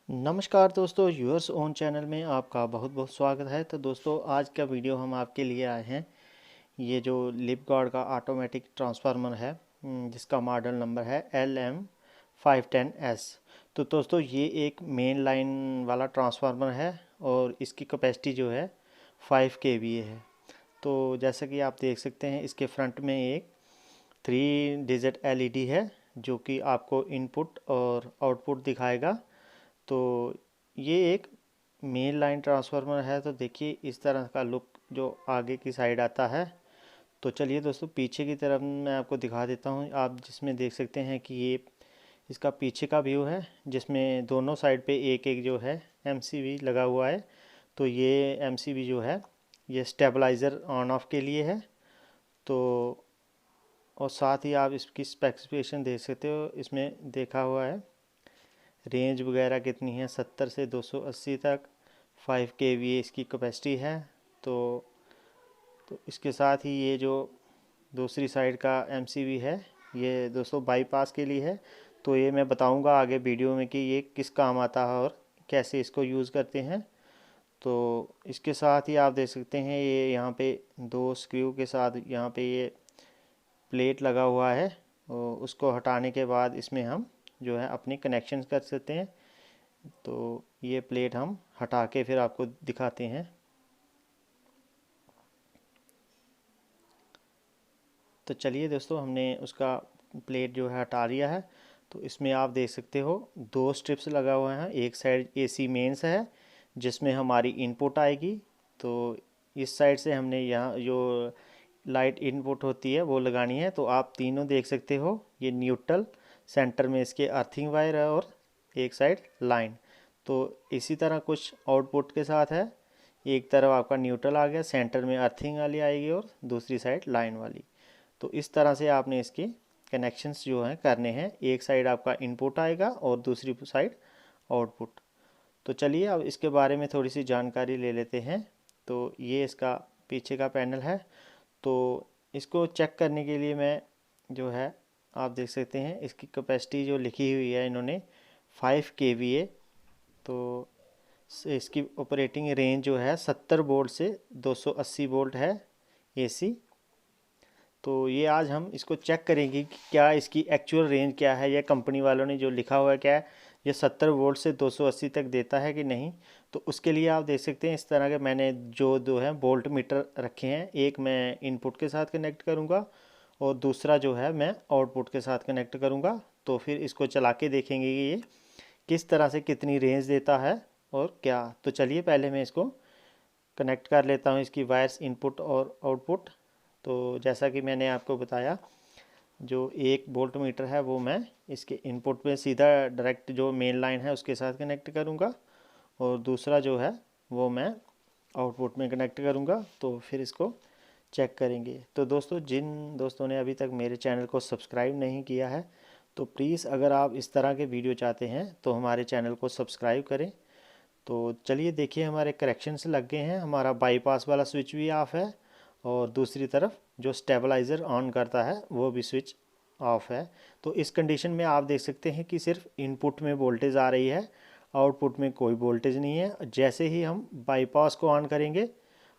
नमस्कार दोस्तों, yours own channel में आपका बहुत बहुत स्वागत है। तो दोस्तों, आज का वीडियो हम आपके लिए आए हैं। ये जो लिपगार्ड का ऑटोमेटिक ट्रांसफार्मर है, जिसका मॉडल नंबर है LM510S। तो दोस्तों, ये एक मेन लाइन वाला ट्रांसफार्मर है और इसकी कैपेसिटी जो है 5 kVA है। तो जैसा कि आप देख सकते हैं, इसके फ्रंट में एक 3 डिजिट LED है जो कि आपको इनपुट और आउटपुट दिखाएगा। तो ये एक मेन लाइन ट्रांसफार्मर है। तो देखिए, इस तरह का लुक जो आगे की साइड आता है। तो चलिए दोस्तों, पीछे की तरफ मैं आपको दिखा देता हूँ। आप जिसमें देख सकते हैं कि ये इसका पीछे का व्यू है, जिसमें दोनों साइड पे एक एक जो है MCB लगा हुआ है। तो ये MCB जो है, ये स्टेबलाइज़र ऑन ऑफ के लिए है। तो और साथ ही आप इसकी स्पेसिफिकेशन देख सकते हो, इसमें देखा हुआ है रेंज वगैरह कितनी है, 70 से 280 तक। 5 kVA इसकी कैपेसिटी है। तो इसके साथ ही ये जो दूसरी साइड का MCB है, ये दोस्तों बाईपास के लिए है। तो ये मैं बताऊंगा आगे वीडियो में कि ये किस काम आता है और कैसे इसको यूज़ करते हैं। तो इसके साथ ही आप देख सकते हैं, ये यहाँ पे दो स्क्रू के साथ यहाँ पे ये प्लेट लगा हुआ है। और उसको हटाने के बाद इसमें हम जो है अपने कनेक्शन कर सकते हैं। तो ये प्लेट हम हटा के फिर आपको दिखाते हैं। तो चलिए दोस्तों, हमने उसका प्लेट जो है हटा लिया है। तो इसमें आप देख सकते हो दो स्ट्रिप्स लगा हुआ है। एक साइड AC मेंस है जिसमें हमारी इनपुट आएगी। तो इस साइड से हमने यहाँ जो लाइट इनपुट होती है वो लगानी है। तो आप तीनों देख सकते हो, ये न्यूट्रल, सेंटर में इसके अर्थिंग वायर है और एक साइड लाइन। तो इसी तरह कुछ आउटपुट के साथ है। एक तरफ आपका न्यूट्रल आ गया, सेंटर में अर्थिंग वाली आएगी और दूसरी साइड लाइन वाली। तो इस तरह से आपने इसके कनेक्शंस जो हैं करने हैं। एक साइड आपका इनपुट आएगा और दूसरी साइड आउटपुट। तो चलिए अब इसके बारे में थोड़ी सी जानकारी ले लेते हैं। तो ये इसका पीछे का पैनल है। तो इसको चेक करने के लिए मैं जो है, आप देख सकते हैं इसकी कैपेसिटी जो लिखी हुई है इन्होंने 5 kVA। तो इसकी ऑपरेटिंग रेंज जो है 70 वोल्ट से 280 वोल्ट है AC। तो ये आज हम इसको चेक करेंगे कि क्या इसकी एक्चुअल रेंज क्या है, या कंपनी वालों ने जो लिखा हुआ है क्या है, ये 70 वोल्ट से 280 तक देता है कि नहीं। तो उसके लिए आप देख सकते हैं, इस तरह के मैंने जो दो है वोल्ट मीटर रखे हैं। एक मैं इनपुट के साथ कनेक्ट करूँगा और दूसरा जो है मैं आउटपुट के साथ कनेक्ट करूँगा। तो फिर इसको चला के देखेंगे कि ये किस तरह से कितनी रेंज देता है और क्या। तो चलिए पहले मैं इसको कनेक्ट कर लेता हूँ, इसकी वायर्स इनपुट और आउटपुट। तो जैसा कि मैंने आपको बताया, जो एक वोल्ट मीटर है वो मैं इसके इनपुट पे सीधा डायरेक्ट जो मेन लाइन है उसके साथ कनेक्ट करूँगा और दूसरा जो है वो मैं आउटपुट में कनेक्ट करूँगा। तो फिर इसको चेक करेंगे। तो दोस्तों, जिन दोस्तों ने अभी तक मेरे चैनल को सब्सक्राइब नहीं किया है, तो प्लीज़ अगर आप इस तरह के वीडियो चाहते हैं तो हमारे चैनल को सब्सक्राइब करें। तो चलिए देखिए, हमारे करेक्शंस लग गए हैं। हमारा बाईपास वाला स्विच भी ऑफ है और दूसरी तरफ जो स्टेबलाइज़र ऑन करता है वो भी स्विच ऑफ है। तो इस कंडीशन में आप देख सकते हैं कि सिर्फ इनपुट में वोल्टेज आ रही है, आउटपुट में कोई वोल्टेज नहीं है। जैसे ही हम बाईपास को ऑन करेंगे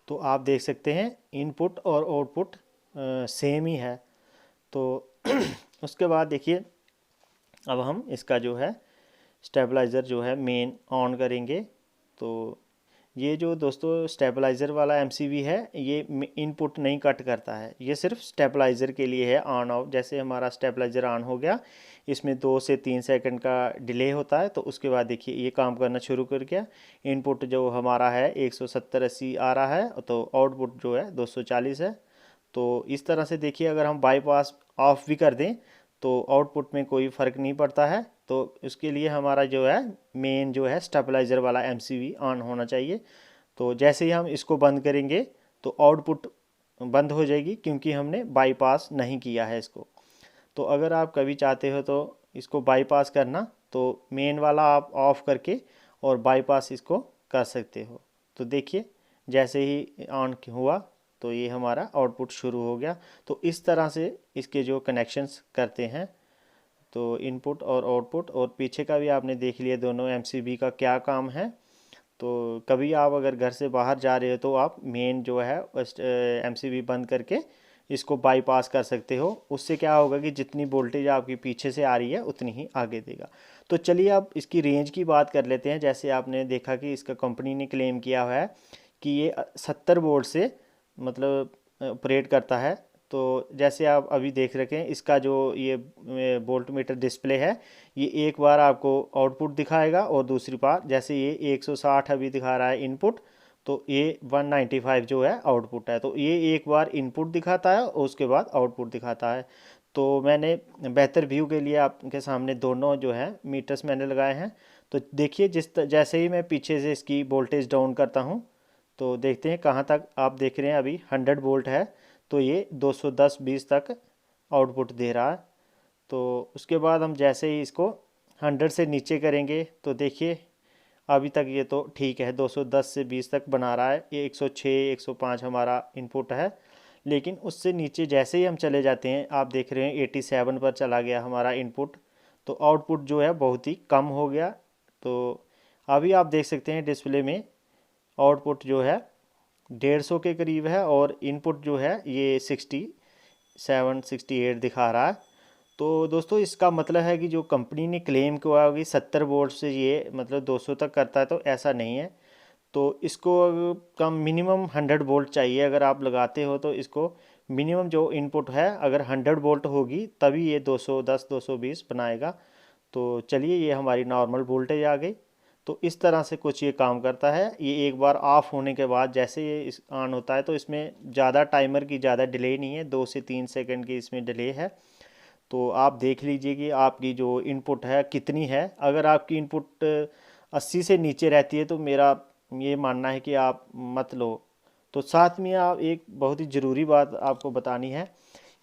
तो आप देख सकते हैं इनपुट और आउटपुट सेम ही है। तो उसके बाद देखिए, अब हम इसका जो है स्टेबलाइज़र जो है मेन ऑन करेंगे। तो ये जो दोस्तों स्टेबलाइज़र वाला MCB है, ये इनपुट नहीं कट करता है। ये सिर्फ स्टेबलाइज़र के लिए है ऑन ऑफ। जैसे हमारा स्टेबलाइज़र ऑन हो गया, इसमें 2 से 3 सेकंड का डिले होता है। तो उसके बाद देखिए ये काम करना शुरू कर गया। इनपुट जो हमारा है 170-80 आ रहा है, तो आउटपुट जो है 240 है। तो इस तरह से देखिए, अगर हम बाईपास ऑफ भी कर दें तो आउटपुट में कोई फ़र्क नहीं पड़ता है। तो उसके लिए हमारा जो है मेन जो है स्टेबलाइज़र वाला MCB ऑन होना चाहिए। तो जैसे ही हम इसको बंद करेंगे तो आउटपुट बंद हो जाएगी, क्योंकि हमने बाईपास नहीं किया है इसको। तो अगर आप कभी चाहते हो तो इसको बाईपास करना, तो मेन वाला आप ऑफ करके और बाईपास इसको कर सकते हो। तो देखिए, जैसे ही ऑन हुआ तो ये हमारा आउटपुट शुरू हो गया। तो इस तरह से इसके जो कनेक्शंस करते हैं। तो इनपुट और आउटपुट, और पीछे का भी आपने देख लिया दोनों एमसीबी का क्या काम है। तो कभी आप अगर घर से बाहर जा रहे हो तो आप मेन जो है एमसीबी बंद करके इसको बाईपास कर सकते हो। उससे क्या होगा कि जितनी वोल्टेज आपकी पीछे से आ रही है उतनी ही आगे देगा। तो चलिए अब इसकी रेंज की बात कर लेते हैं। जैसे आपने देखा कि इसका कंपनी ने क्लेम किया हुआ है कि ये 70 वोल्ट से मतलब ऑपरेट करता है। तो जैसे आप अभी देख रखे हैं, इसका जो ये वोल्ट मीटर डिस्प्ले है, ये एक बार आपको आउटपुट दिखाएगा और दूसरी बार जैसे ये 160 अभी दिखा रहा है इनपुट, तो ये 195 जो है आउटपुट है। तो ये एक बार इनपुट दिखाता है और उसके बाद आउटपुट दिखाता है। तो मैंने बेहतर व्यू के लिए आपके सामने दोनों जो है मीटर्स मैंने लगाए हैं। तो देखिए जैसे ही मैं पीछे से इसकी वोल्टेज डाउन करता हूँ तो देखते हैं कहाँ तक। आप देख रहे हैं अभी 100 वोल्ट है, तो ये 210-20 तक आउटपुट दे रहा है। तो उसके बाद हम जैसे ही इसको 100 से नीचे करेंगे तो देखिए अभी तक ये तो ठीक है, 210 से 20 तक बना रहा है। ये 106 105 हमारा इनपुट है। लेकिन उससे नीचे जैसे ही हम चले जाते हैं, आप देख रहे हैं 87 पर चला गया हमारा इनपुट, तो आउटपुट जो है बहुत ही कम हो गया। तो अभी आप देख सकते हैं डिस्प्ले में आउटपुट जो है 150 के करीब है और इनपुट जो है ये 67-68 दिखा रहा है। तो दोस्तों इसका मतलब है कि जो कंपनी ने क्लेम किया होगा कि 70 वोल्ट से ये मतलब 200 तक करता है, तो ऐसा नहीं है। तो इसको कम मिनिमम 100 वोल्ट चाहिए। अगर आप लगाते हो तो इसको मिनिमम जो इनपुट है अगर 100 वोल्ट होगी तभी ये 210 220 बनाएगा। तो चलिए ये हमारी नॉर्मल वोल्टेज आ गई। तो इस तरह से कुछ ये काम करता है। ये एक बार ऑफ होने के बाद जैसे ये इस ऑन होता है तो इसमें ज़्यादा टाइमर की ज़्यादा डिले नहीं है, 2 से 3 सेकंड की इसमें डिले है। तो आप देख लीजिए कि आपकी जो इनपुट है कितनी है। अगर आपकी इनपुट 80 से नीचे रहती है तो मेरा ये मानना है कि आप मत लो। तो साथ में आप एक बहुत ही ज़रूरी बात आपको बतानी है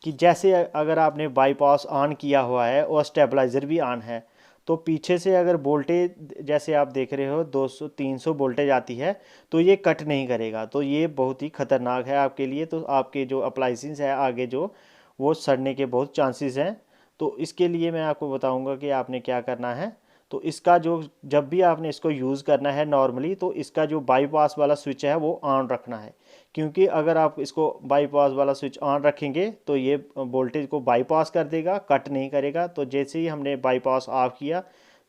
कि जैसे अगर आपने बाईपास ऑन किया हुआ है और स्टेबलाइज़र भी ऑन है, तो पीछे से अगर वोल्टेज जैसे आप देख रहे हो 200-300 वोल्टेज आती है तो ये कट नहीं करेगा। तो ये बहुत ही ख़तरनाक है आपके लिए। तो आपके जो अप्लाइंसेस है आगे जो वो सड़ने के बहुत चांसेस हैं। तो इसके लिए मैं आपको बताऊंगा कि आपने क्या करना है। तो इसका जो जब भी आपने इसको यूज़ करना है नॉर्मली, तो इसका जो बाईपास वाला स्विच है वो ऑन रखना है। क्योंकि अगर आप इसको बाईपास वाला स्विच ऑन रखेंगे तो ये वोल्टेज को बाईपास कर देगा, कट नहीं करेगा। तो जैसे ही हमने बाईपास ऑफ किया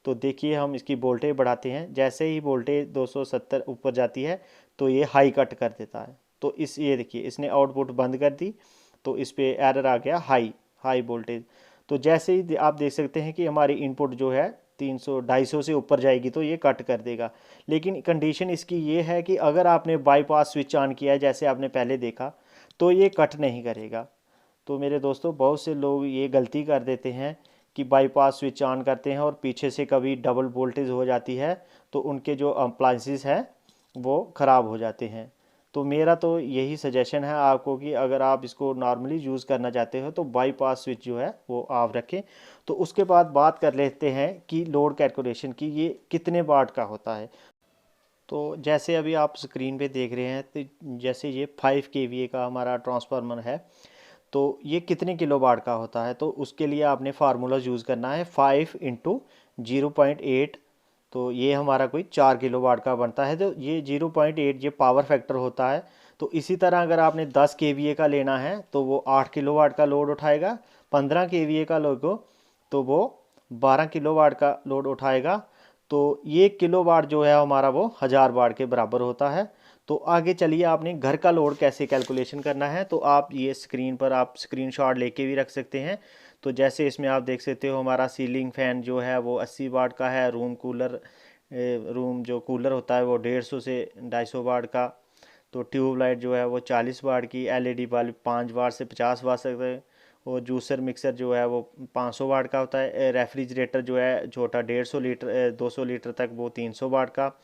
तो देखिए हम इसकी वोल्टेज बढ़ाते हैं, जैसे ही वोल्टेज 270 ऊपर जाती है तो ये हाई कट कर देता है। तो इस ये देखिए इसने आउटपुट बंद कर दी तो इस पर एरर आ गया हाई हाई वोल्टेज। तो जैसे ही आप देख सकते हैं कि हमारी इनपुट जो है 300-250 से ऊपर जाएगी तो ये कट कर देगा। लेकिन कंडीशन इसकी ये है कि अगर आपने बाईपास स्विच ऑन किया है जैसे आपने पहले देखा तो ये कट नहीं करेगा। तो मेरे दोस्तों बहुत से लोग ये गलती कर देते हैं कि बाईपास स्विच ऑन करते हैं और पीछे से कभी डबल वोल्टेज हो जाती है तो उनके जो अप्लाइंसेस हैं वो ख़राब हो जाते हैं। तो मेरा तो यही सजेशन है आपको कि अगर आप इसको नॉर्मली यूज़ करना चाहते हो तो बाईपास स्विच जो है वो ऑफ रखें। तो उसके बाद बात कर लेते हैं कि लोड कैलकुलेशन की ये कितने वाट का होता है। तो जैसे अभी आप स्क्रीन पे देख रहे हैं, तो जैसे ये 5 kVA का हमारा ट्रांसफार्मर है, तो ये कितने किलो वाट का होता है। तो उसके लिए आपने फार्मूला यूज़ करना है 5 × 0.8। तो ये हमारा कोई 4 किलो वाट का बनता है। तो ये 0.8 ये पावर फैक्टर होता है। तो इसी तरह अगर आपने 10 kVA का लेना है तो वो 8 किलो वाट का लोड उठाएगा। 15 kVA का लोगो तो वो 12 किलो वाट का लोड उठाएगा। तो ये किलो वाट जो है हमारा वो 1000 वाट के बराबर होता है। तो आगे चलिए आपने घर का लोड कैसे कैलकुलेशन करना है। तो आप ये स्क्रीन पर आप स्क्रीनशॉट लेके भी रख सकते हैं। तो जैसे इसमें आप देख सकते हो हमारा सीलिंग फ़ैन जो है वो 80 वाट का है। रूम जो कूलर होता है वो 150 से 250 वाट का। तो ट्यूबलाइट जो है वो 40 वाट की। एलईडी बल्ब 5 वाट से 50 वाट तक। और जूसर मिक्सर जो है वो 500 वाट का होता है। रेफ्रिजरेटर जो है छोटा 150 लीटर 200 लीटर तक वो 300 वाट का।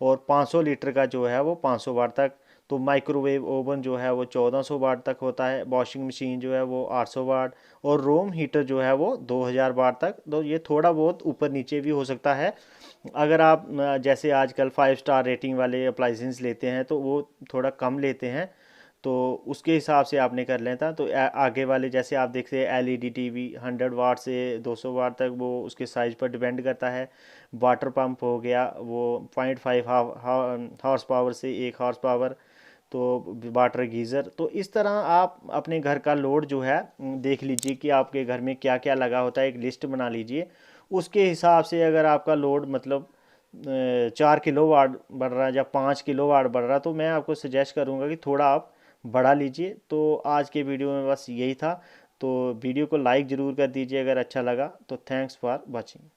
और 500 लीटर का जो है वो 500 वाट तक। तो माइक्रोवेव ओवन जो है वो 1400 वाट तक होता है। वॉशिंग मशीन जो है वो 800 वाट। और रूम हीटर जो है वो 2000 वाट तक। तो ये थोड़ा बहुत ऊपर नीचे भी हो सकता है। अगर आप जैसे आजकल 5 स्टार रेटिंग वाले अप्लाइंसेस लेते हैं तो वो थोड़ा कम लेते हैं। तो उसके हिसाब से आपने कर लेना था। तो आगे वाले जैसे आप देखते हैं एलईडी टीवी 100 वाट से 200 वाट तक, वो उसके साइज़ पर डिपेंड करता है। वाटर पंप हो गया वो 0.5 हॉर्स पावर से 1 हॉर्स पावर। तो वाटर गीज़र, तो इस तरह आप अपने घर का लोड जो है देख लीजिए कि आपके घर में क्या क्या लगा होता है, एक लिस्ट बना लीजिए। उसके हिसाब से अगर आपका लोड मतलब 4 किलो वाट बढ़ रहा है या 5 किलो वाट बढ़ रहा है, तो मैं आपको सजेस्ट करूंगा कि थोड़ा आप बढ़ा लीजिए। तो आज के वीडियो में बस यही था। तो वीडियो को लाइक ज़रूर कर दीजिए अगर अच्छा लगा तो। Thanks for watching.